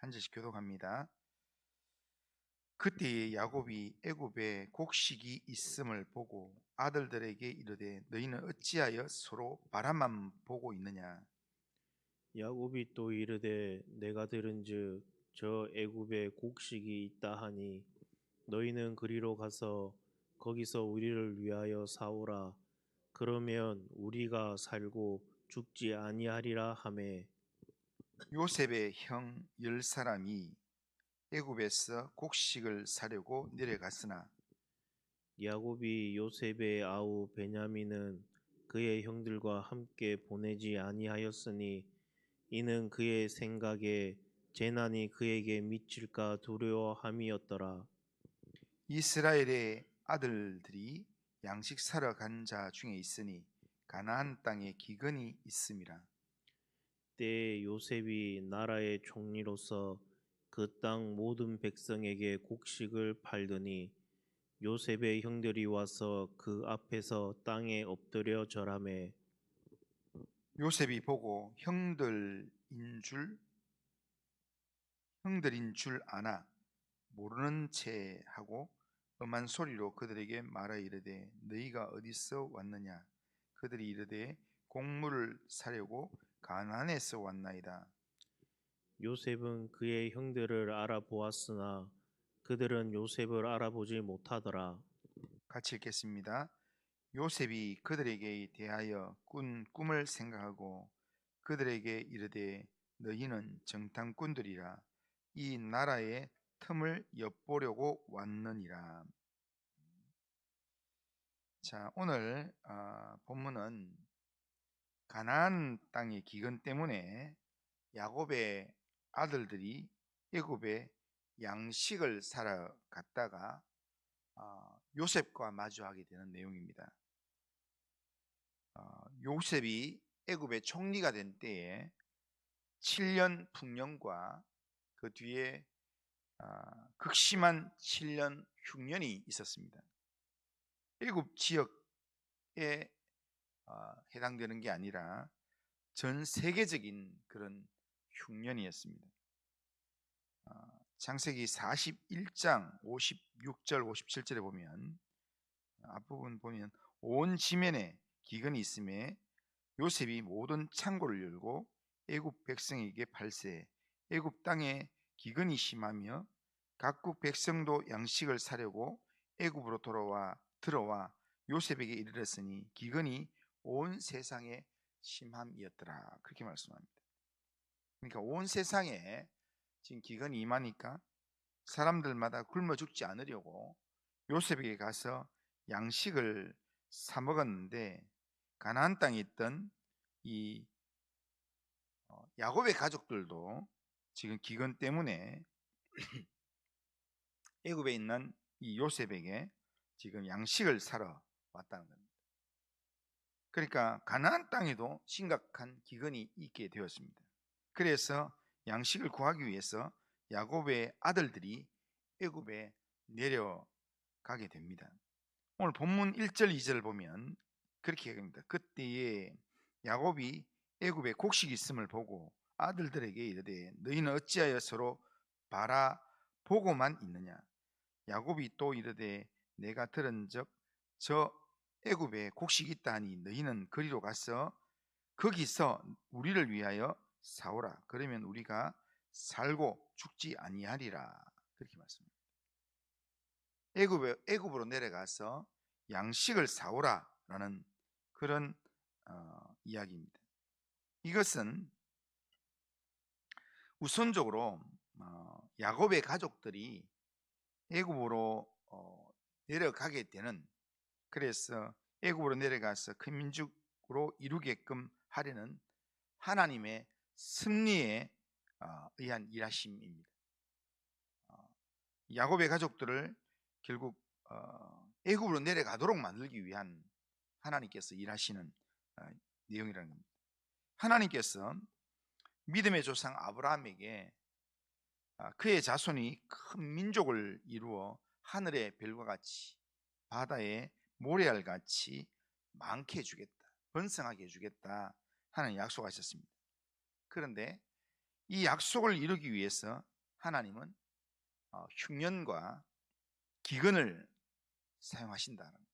한 절씩 교독합니다. 그때에 야곱이 애굽에 곡식이 있음을 보고 아들들에게 이르되 너희는 어찌하여 서로 바라만 보고 있느냐. 야곱이 또 이르되 내가 들은즉 저 애굽에 곡식이 있다 하니 너희는 그리로 가서 거기서 우리를 위하여 사오라. 그러면 우리가 살고 죽지 아니하리라 하매. 요셉의 형 10사람이 애굽에서 곡식을 사려고 내려갔으나 야곱이 요셉의 아우 베냐민은 그의 형들과 함께 보내지 아니하였으니 이는 그의 생각에 재난이 그에게 미칠까 두려워함이었더라. 이스라엘의 아들들이 양식 사러 간 자 중에 있으니 가나안 땅에 기근이 있음이라. 때에 요셉이 나라의 총리로서 그 땅 모든 백성에게 곡식을 팔더니 요셉의 형들이 와서 그 앞에서 땅에 엎드려 절하매. 요셉이 보고 형들인 줄 아나 모르는 채 하고 엄한 소리로 그들에게 말하 이르되 너희가 어디서 왔느냐. 그들이 이르되 곡물을 사려고 가나안에서 왔나이다. 요셉은 그의 형들을 알아보았으나 그들은 요셉을 알아보지 못하더라. 같이 읽겠습니다. 요셉이 그들에게 대하여 꾼 꿈을 생각하고 그들에게 이르되 너희는 정탐꾼들이라 이 나라의 틈을 엿보려고 왔느니라. 자, 오늘 본문은 가나안 땅의 기근 때문에 야곱의 아들들이 애굽에 양식을 사러 갔다가 요셉과 마주하게 되는 내용입니다. 요셉이 애굽의 총리가 된 때에 7년 풍년과 그 뒤에 극심한 7년 흉년이 있었습니다. 애굽 지역에 해당되는 게 아니라 전 세계적인 그런 흉년이었습니다. 창세기 41장 56절 57절에 보면 앞부분 보면 온 지면에 기근이 있음에 요셉이 모든 창고를 열고 애굽 백성에게 팔세 애굽 땅에 기근이 심하며 각국 백성도 양식을 사려고 애굽으로 들어와 요셉에게 이르렀으니 기근이 온 세상에 심함이었더라. 그렇게 말씀합니다. 그러니까 온 세상에 지금 기근이 임하니까 사람들마다 굶어 죽지 않으려고 요셉에게 가서 양식을 사 먹었는데 가나안 땅에 있던 이 야곱의 가족들도 지금 기근 때문에 애굽에 있는 이 요셉에게 지금 양식을 사러 왔다는 겁니다. 그러니까 가나안 땅에도 심각한 기근이 있게 되었습니다. 그래서 양식을 구하기 위해서 야곱의 아들들이 애굽에 내려가게 됩니다. 오늘 본문 1절 2절을 보면 그렇게 얘기합니다. 그때에 야곱이 애굽에 곡식이 있음을 보고 아들들에게 이르되 너희는 어찌하여 서로 바라보고만 있느냐. 야곱이 또 이르되 내가 들은즉 저 애굽에 곡식이 있다 하니 너희는 그리로 가서 거기서 우리를 위하여 사오라. 그러면 우리가 살고 죽지 아니하리라. 그렇게 말씀합니다. 애굽으로 내려가서 양식을 사오라라는 그런 이야기입니다. 이것은 우선적으로 야곱의 가족들이 애굽으로 내려가게 되는, 그래서 애굽으로 내려가서 큰 민족으로 이루게끔 하려는 하나님의 섭리에 의한 일하심입니다. 야곱의 가족들을 결국 애굽으로 내려가도록 만들기 위한 하나님께서 일하시는 내용이라는 겁니다. 하나님께서 믿음의 조상 아브라함에게 그의 자손이 큰 민족을 이루어 하늘의 별과 같이 바다의 모래알 같이 많게 해주겠다, 번성하게 해주겠다 하는 약속하셨습니다. 그런데 이 약속을 이루기 위해서 하나님은 흉년과 기근을 사용하신다는 거예요.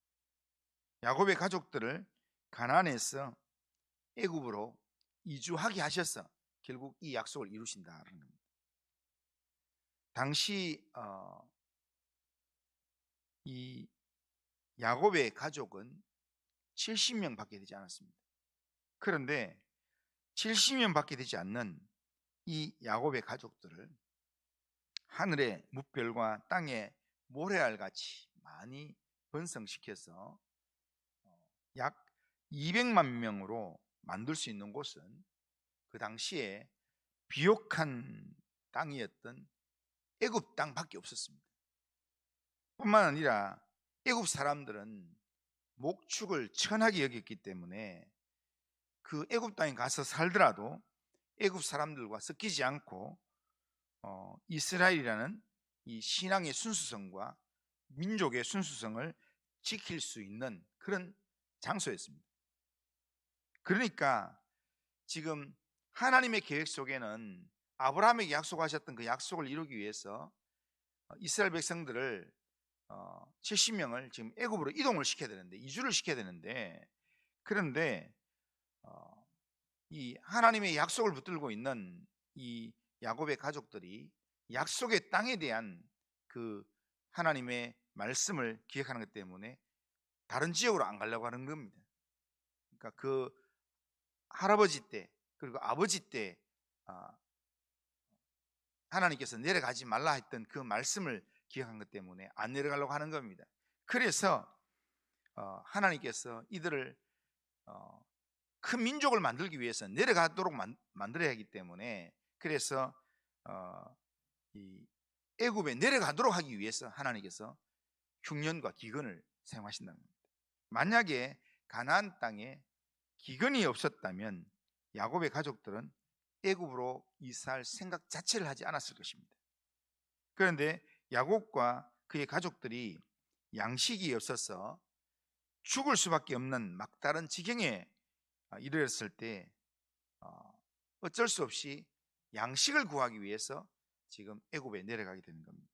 야곱의 가족들을 가나안에서 애굽으로 이주하게 하셔서 결국 이 약속을 이루신다는 겁니다. 당시 이 야곱의 가족은 70명 밖에 되지 않았습니다. 그런데 70명 밖에 되지 않는 이 야곱의 가족들을 하늘의 뭇별과 땅의 모래알같이 많이 번성시켜서 약 200만 명으로 만들 수 있는 곳은 그 당시에 비옥한 땅이었던 애굽 땅밖에 없었습니다. 뿐만 아니라 애굽 사람들은 목축을 천하게 여겼기 때문에 그 애굽 땅에 가서 살더라도 애굽 사람들과 섞이지 않고 이스라엘이라는 이 신앙의 순수성과 민족의 순수성을 지킬 수 있는 그런 장소였습니다. 그러니까 지금 하나님의 계획 속에는 아브라함에게 약속하셨던 그 약속을 이루기 위해서 이스라엘 백성들을 70명을 지금 애굽으로 이동을 시켜야 되는데, 이주를 시켜야 되는데, 그런데 이 하나님의 약속을 붙들고 있는 이 야곱의 가족들이 약속의 땅에 대한 그 하나님의 말씀을 기억하는 것 때문에 다른 지역으로 안 가려고 하는 겁니다. 그러니까 그 할아버지 때 그리고 아버지 때 하나님께서 내려가지 말라 했던 그 말씀을 기억한 것 때문에 안 내려가려고 하는 겁니다. 그래서 하나님께서 이들을 큰 민족을 만들기 위해서 내려가도록 만들어야 하기 때문에, 그래서 이 애굽에 내려가도록 하기 위해서 하나님께서 흉년과 기근을 사용하신다는 겁니다. 만약에 가나안 땅에 기근이 없었다면 야곱의 가족들은 애굽으로 이사할 생각 자체를 하지 않았을 것입니다. 그런데 야곱과 그의 가족들이 양식이 없어서 죽을 수밖에 없는 막다른 지경에 이르렀을 때 어쩔 수 없이 양식을 구하기 위해서 지금 애굽에 내려가게 되는 겁니다.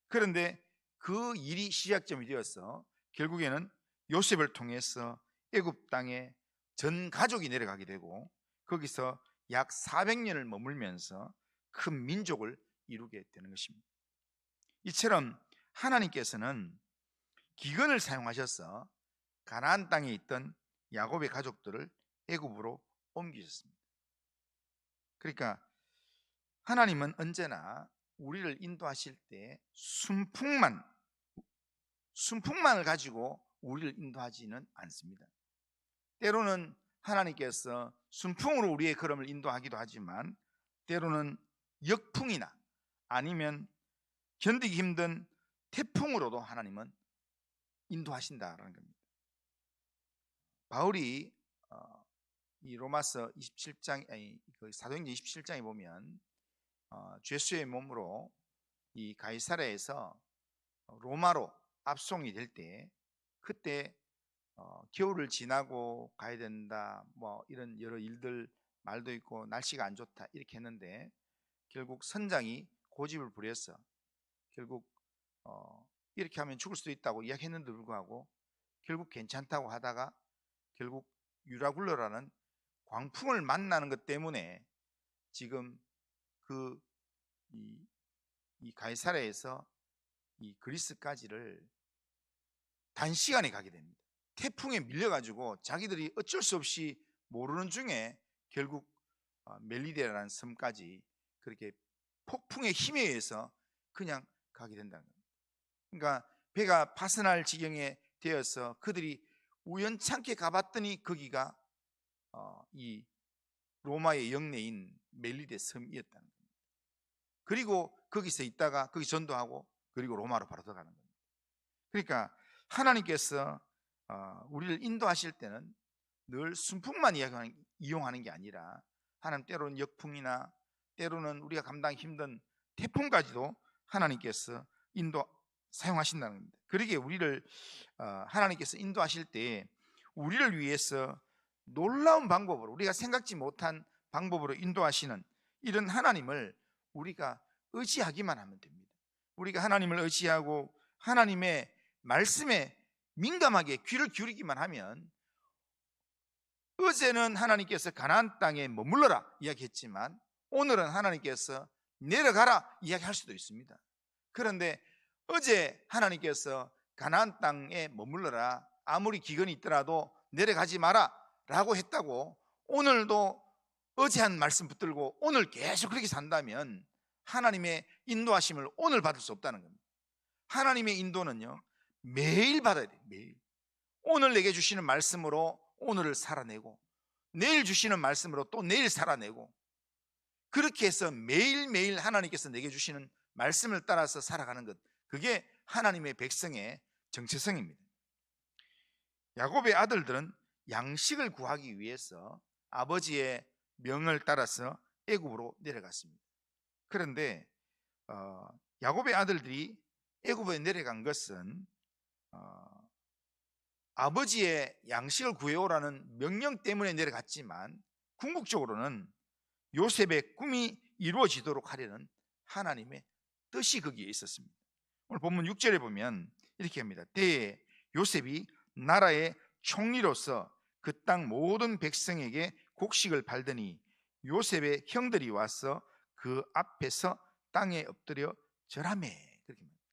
그런데 그 일이 시작점이 되어서 결국에는 요셉을 통해서 애굽 땅에 전 가족이 내려가게 되고 거기서 약 400년을 머물면서 큰 민족을 이루게 되는 것입니다. 이처럼 하나님께서는 기근을 사용하셔서 가나안 땅에 있던 야곱의 가족들을 애굽으로 옮기셨습니다. 그러니까 하나님은 언제나 우리를 인도하실 때 순풍만을 가지고 우리를 인도하지는 않습니다. 때로는 하나님께서 순풍으로 우리의 걸음을 인도하기도 하지만 때로는 역풍이나 아니면 견디기 힘든 태풍으로도 하나님은 인도하신다라는 겁니다. 바울이 이 로마서 27장, 사도행전 27장에 보면 죄수의 몸으로 이 가이사랴에서 로마로 압송이 될 때, 그때 겨울을 지나고 가야 된다, 뭐 이런 여러 일들 말도 있고 날씨가 안 좋다 이렇게 했는데 결국 선장이 고집을 부려서 결국 이렇게 하면 죽을 수도 있다고 이야기했는데 불구하고 결국 괜찮다고 하다가 결국 유라굴로라는 광풍을 만나는 것 때문에 지금 이 가이사랴에서 이 그리스까지를 단시간에 가게 됩니다. 태풍에 밀려가지고 자기들이 어쩔 수 없이 모르는 중에 결국 멜리데라는 섬까지 그렇게 폭풍의 힘에 의해서 그냥 가게 된다는 겁니다. 그러니까 배가 파선할 지경에 되어서 그들이 우연찮게 가봤더니 거기가 이 로마의 영내인 멜리데 섬이었다는 겁니다. 그리고 거기서 있다가 거기 전도하고 그리고 로마로 바로 들어가는 겁니다. 그러니까 하나님께서 우리를 인도하실 때는 늘 순풍만 이용하는 게 아니라 하나님 때로는 역풍이나 때로는 우리가 감당하기 힘든 태풍까지도 하나님께서 사용하신다는 겁니다. 그러기에 우리를 하나님께서 인도하실 때 우리를 위해서 놀라운 방법으로, 우리가 생각지 못한 방법으로 인도하시는 이런 하나님을 우리가 의지하기만 하면 됩니다. 우리가 하나님을 의지하고 하나님의 말씀에 민감하게 귀를 기울이기만 하면, 어제는 하나님께서 가나안 땅에 머물러라 이야기했지만 오늘은 하나님께서 내려가라 이야기할 수도 있습니다. 그런데 어제 하나님께서 가나안 땅에 머물러라, 아무리 기근이 있더라도 내려가지 마라 라고 했다고 오늘도 어제 한 말씀 붙들고 오늘 계속 그렇게 산다면 하나님의 인도하심을 오늘 받을 수 없다는 겁니다. 하나님의 인도는요, 매일 받아야 돼요. 매일. 오늘 내게 주시는 말씀으로 오늘을 살아내고, 내일 주시는 말씀으로 또 내일 살아내고, 그렇게 해서 매일매일 하나님께서 내게 주시는 말씀을 따라서 살아가는 것, 그게 하나님의 백성의 정체성입니다. 야곱의 아들들은 양식을 구하기 위해서 아버지의 명을 따라서 애굽으로 내려갔습니다. 그런데 야곱의 아들들이 애굽에 내려간 것은 아버지의 양식을 구해오라는 명령 때문에 내려갔지만 궁극적으로는 요셉의 꿈이 이루어지도록 하려는 하나님의 뜻이 거기에 있었습니다. 오늘 본문 6절에 보면 이렇게 합니다. 때에 요셉이 나라의 총리로서 그 땅 모든 백성에게 곡식을 팔더니 요셉의 형들이 와서 그 앞에서 땅에 엎드려 절하매. 그렇게 말합니다.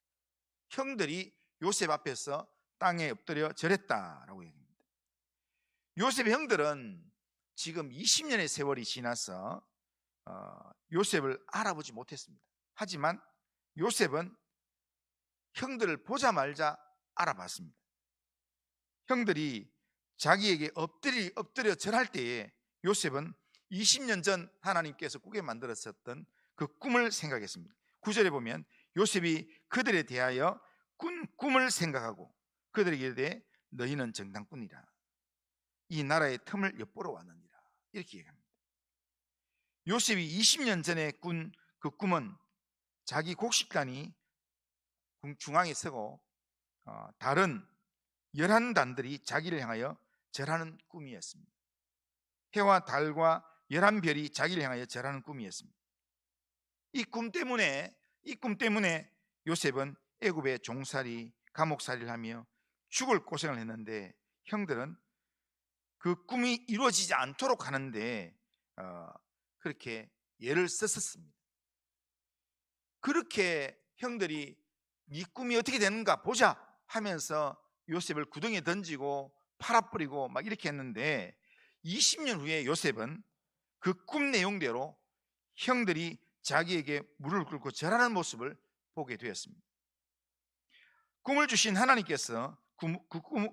형들이 요셉 앞에서 땅에 엎드려 절했다라고 얘기합니다. 요셉의 형들은 지금 20년의 세월이 지나서 요셉을 알아보지 못했습니다. 하지만 요셉은 형들을 보자마자 알아봤습니다. 형들이 자기에게 엎드려 절할 때에 요셉은 20년 전 하나님께서 꾸게 만들었었던 그 꿈을 생각했습니다. 9절에 보면 요셉이 그들에 대하여 꾼 꿈을 생각하고 그들에게 대해 너희는 정당꾼이라, 이 나라의 틈을 엿보러 왔느니라, 이렇게 얘기합니다. 요셉이 20년 전에 꾼 그 꿈은 자기 곡식단이 중앙에 서고 다른 11단들이 자기를 향하여 절하는 꿈이었습니다. 해와 달과 11별이 자기를 향하여 절하는 꿈이었습니다. 이 꿈 때문에 요셉은 애굽의 종살이, 감옥살이를 하며 죽을 고생을 했는데 형들은 그 꿈이 이루어지지 않도록 하는데 그렇게 애를 썼었습니다. 그렇게 형들이 네 꿈이 어떻게 되는가 보자 하면서 요셉을 구덩이에 던지고 팔아버리고 막 이렇게 했는데 20년 후에 요셉은 그 꿈 내용대로 형들이 자기에게 무릎을 꿇고 절하는 모습을 보게 되었습니다. 꿈을 주신 하나님께서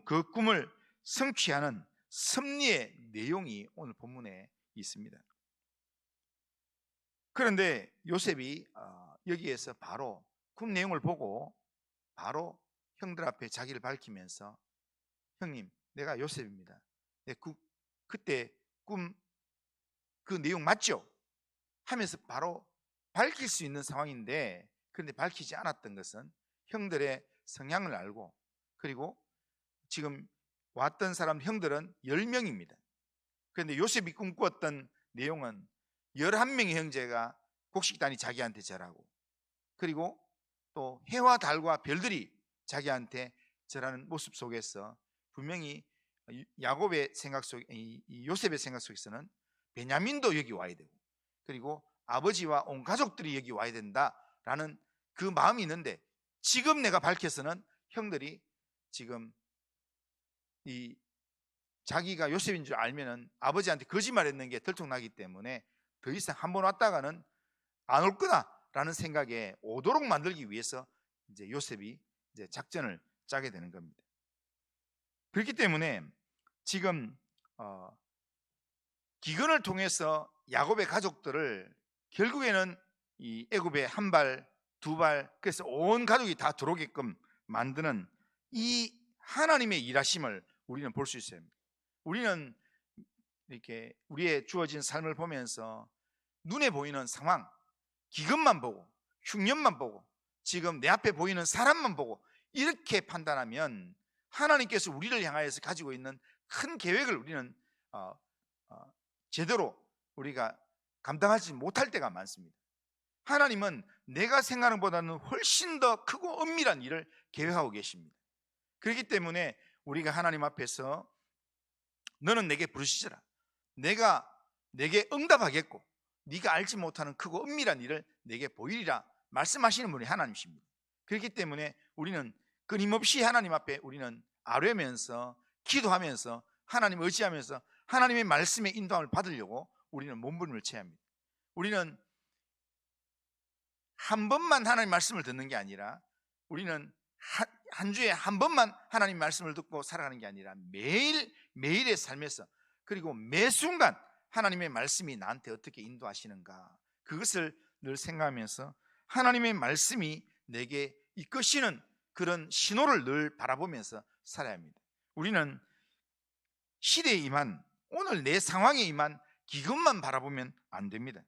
그 꿈을 성취하는 섭리의 내용이 오늘 본문에 있습니다. 그런데 요셉이 여기에서 바로 꿈 내용을 보고 바로 형들 앞에 자기를 밝히면서 형님, 내가 요셉입니다. 그때 꿈 그 내용 맞죠? 하면서 바로 밝힐 수 있는 상황인데, 그런데 밝히지 않았던 것은 형들의 성향을 알고, 그리고 지금 왔던 사람 형들은 10명입니다. 그런데 요셉이 꿈꾸었던 내용은 11명의 형제가 곡식단이 자기한테 절하고, 그리고 또 해와 달과 별들이 자기한테 절하는 모습 속에서 분명히 야곱의 생각 속, 요셉의 생각 속에서는 베냐민도 여기 와야 되고, 그리고 아버지와 온 가족들이 여기 와야 된다라는 그 마음이 있는데, 지금 내가 밝혀서는 형들이 지금 이 자기가 요셉인 줄 알면은 아버지한테 거짓말했는 게 들통나기 때문에 더 이상 한번 왔다가는 안 올 거다라는 생각에 오도록 만들기 위해서 이제 요셉이 이제 작전을 짜게 되는 겁니다. 그렇기 때문에 지금 기근을 통해서 야곱의 가족들을 결국에는 이 애굽에 한 발, 두 발, 그래서 온 가족이 다 들어오게끔 만드는 이 하나님의 일하심을 우리는 볼 수 있어요. 우리는 이렇게 우리의 주어진 삶을 보면서 눈에 보이는 상황, 기근만 보고, 흉년만 보고, 지금 내 앞에 보이는 사람만 보고 이렇게 판단하면 하나님께서 우리를 향하여서 가지고 있는 큰 계획을 우리는 제대로 우리가 감당하지 못할 때가 많습니다. 하나님은 내가 생각하는 것보다는 훨씬 더 크고 엄밀한 일을 계획하고 계십니다. 그렇기 때문에 우리가 하나님 앞에서 너는 내게 부르시더라, 내가 내게 응답하겠고 네가 알지 못하는 크고 엄밀한 일을 내게 보이리라 말씀하시는 분이 하나님이십니다. 그렇기 때문에 우리는 끊임없이 하나님 앞에 우리는 아뢰면서 기도하면서 하나님 의지하면서 하나님의 말씀의 인도함을 받으려고 우리는 몸부림을 쳐야 합니다. 우리는 한 번만 하나님 말씀을 듣는 게 아니라 우리는 한 주에 한 번만 하나님 말씀을 듣고 살아가는 게 아니라 매일의 삶에서 그리고 매 순간 하나님의 말씀이 나한테 어떻게 인도하시는가, 그것을 늘 생각하면서 하나님의 말씀이 내게 이끄시는 그런 신호를 늘 바라보면서 살아야 합니다. 우리는 시대에 임한, 오늘 내 상황에 임한 기근만 바라보면 안 됩니다.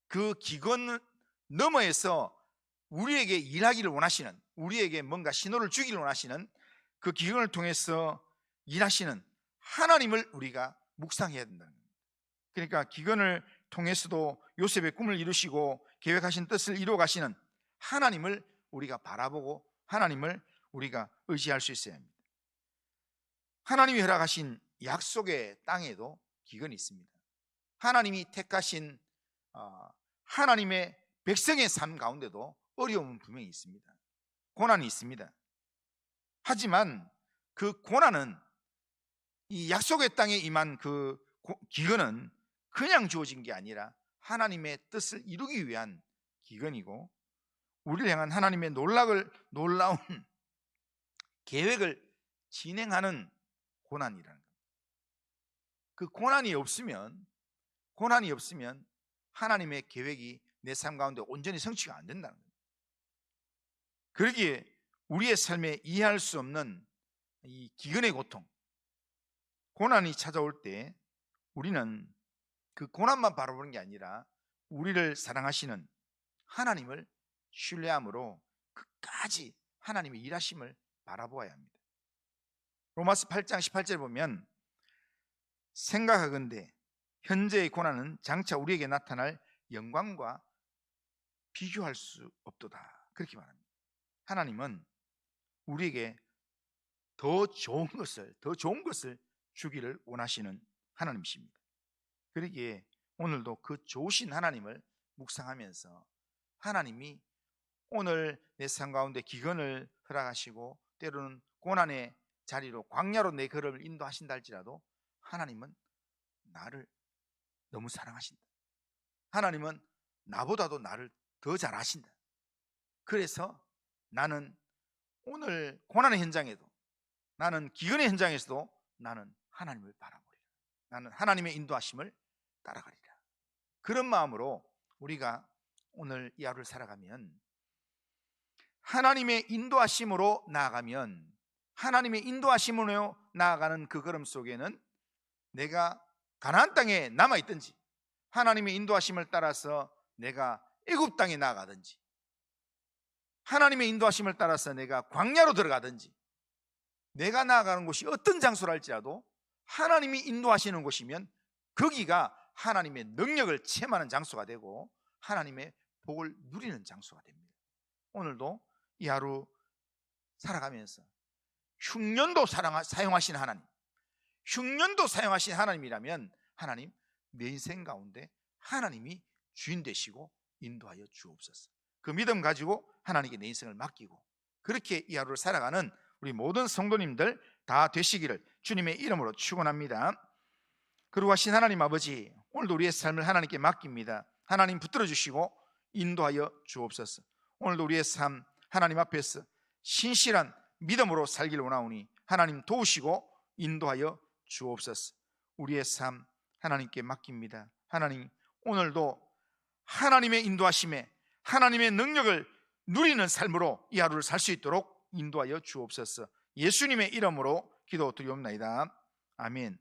그 기근 너머에서 우리에게 일하기를 원하시는, 우리에게 뭔가 신호를 주기를 원하시는 그 기근을 통해서 일하시는 하나님을 우리가 묵상해야 된다는 겁니다. 그러니까 기근을 통해서도 요셉의 꿈을 이루시고 계획하신 뜻을 이루어 가시는 하나님을 우리가 바라보고 하나님을 우리가 의지할 수 있어야 합니다. 하나님이 허락하신 약속의 땅에도 기근이 있습니다. 하나님이 택하신 하나님의 백성의 삶 가운데도 어려움은 분명히 있습니다. 고난이 있습니다. 하지만 그 고난은, 이 약속의 땅에 임한 그 기근은 그냥 주어진 게 아니라 하나님의 뜻을 이루기 위한 기근이고, 우리를 향한 하나님의 놀라운 계획을 진행하는 고난이라는 겁니다. 그 고난이 없으면 하나님의 계획이 내 삶 가운데 온전히 성취가 안 된다는 겁니다. 그러기에 우리의 삶에 이해할 수 없는 이 기근의 고통, 고난이 찾아올 때 우리는 그 고난만 바라보는 게 아니라 우리를 사랑하시는 하나님을 신뢰함으로 끝까지 하나님의 일하심을 바라보아야 합니다. 로마서 8장 18절에 보면 생각하건대 현재의 고난은 장차 우리에게 나타날 영광과 비교할 수 없도다, 그렇게 말합니다. 하나님은 우리에게 더 좋은 것을 주기를 원하시는 하나님이십니다. 그러기에 오늘도 그 좋으신 하나님을 묵상하면서 하나님이 오늘 내 삶 가운데 기근을 허락하시고 때로는 고난의 자리로 광야로 내 걸음을 인도하신다 할지라도 하나님은 나를 너무 사랑하신다. 하나님은 나보다도 나를 더 잘 아신다. 그래서 나는 오늘 고난의 현장에도, 나는 기근의 현장에서도 나는 하나님을 바라보리라. 나는 하나님의 인도하심을 따라가리라. 그런 마음으로 우리가 오늘 이 하루를 살아가면, 하나님의 인도하심으로 나아가면, 하나님의 인도하심으로 나아가는 그 걸음 속에는 내가 가나안 땅에 남아있든지, 하나님의 인도하심을 따라서 내가 애굽 땅에 나아가든지, 하나님의 인도하심을 따라서 내가 광야로 들어가든지, 내가 나아가는 곳이 어떤 장소라 할지라도 하나님이 인도하시는 곳이면 거기가 하나님의 능력을 체험하는 장소가 되고 하나님의 복을 누리는 장소가 됩니다. 오늘도 이 하루 살아가면서 흉년도 사용하신 하나님, 흉년도 사용하신 하나님이라면 하나님, 내 인생 가운데 하나님이 주인 되시고 인도하여 주옵소서. 그 믿음 가지고 하나님께 내 인생을 맡기고 그렇게 이 하루를 살아가는 우리 모든 성도님들 다 되시기를 주님의 이름으로 축원합니다. 그리고 하신 하나님 아버지, 오늘도 우리의 삶을 하나님께 맡깁니다. 하나님 붙들어 주시고 인도하여 주옵소서. 오늘도 우리의 삶 하나님 앞에서 신실한 믿음으로 살기를 원하오니 하나님 도우시고 인도하여 주옵소서. 우리의 삶 하나님께 맡깁니다. 하나님, 오늘도 하나님의 인도하심에 하나님의 능력을 누리는 삶으로 이 하루를 살 수 있도록 인도하여 주옵소서. 예수님의 이름으로 기도드리옵나이다. 아멘.